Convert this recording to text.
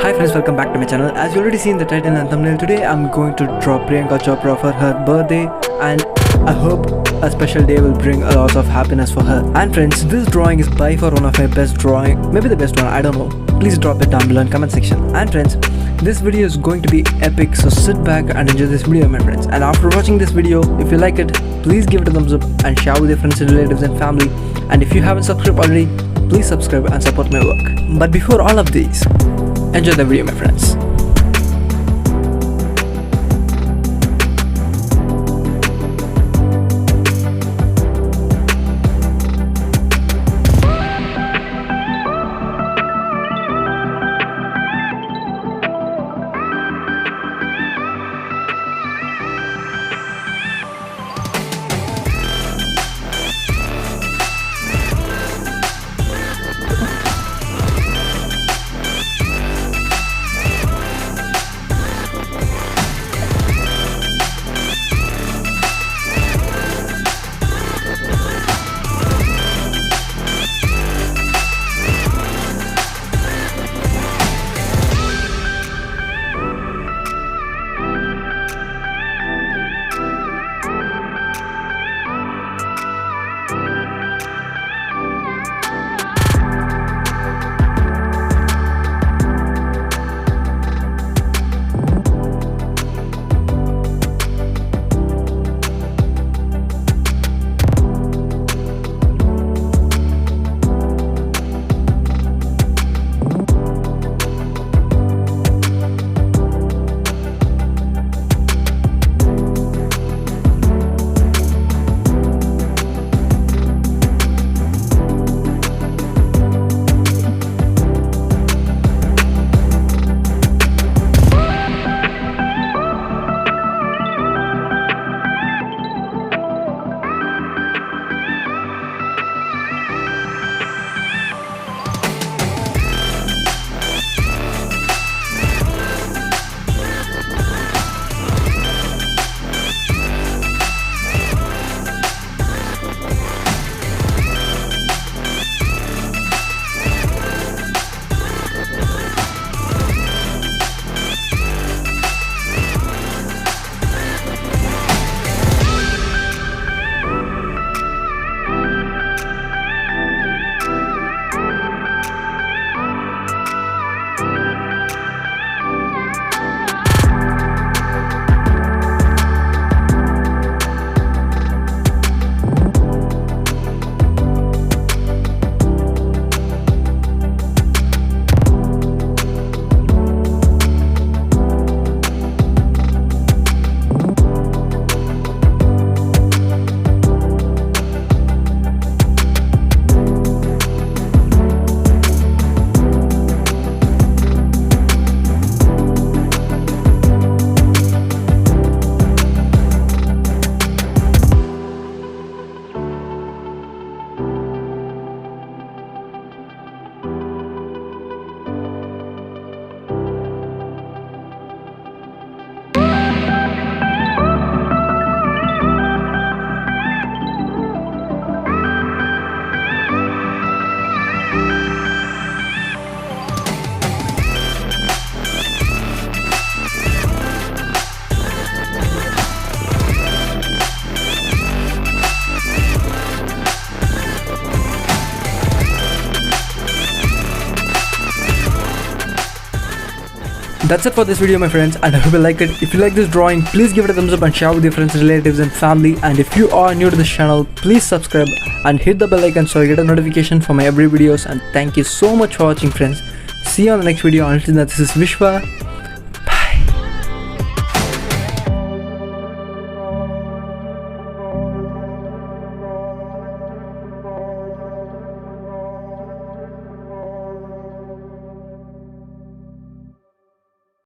Hi friends, welcome back to my channel. As you already seen the title and thumbnail, today I'm going to draw Priyanka Chopra for her birthday, and I hope a special day will bring a lot of happiness for her. And friends, this drawing is by far one of my best drawing, maybe the best one, I don't know. Please drop it down below in comment section. And friends, this video is going to be epic, so sit back and enjoy this video my friends. And after watching this video, if you like it, please give it a thumbs up and share with your friends and relatives and family. And if you haven't subscribed already, please subscribe and support my work. But before all of these, enjoy the video my friends. That's it for this video my friends, and I hope you like it. If you like this drawing, please give it a thumbs up and share with your friends, relatives and family. And if you are new to this channel, please subscribe and hit the bell icon so you get a notification for my every videos. And thank you so much for watching friends. See you on the next video. Until then, this is Vishwa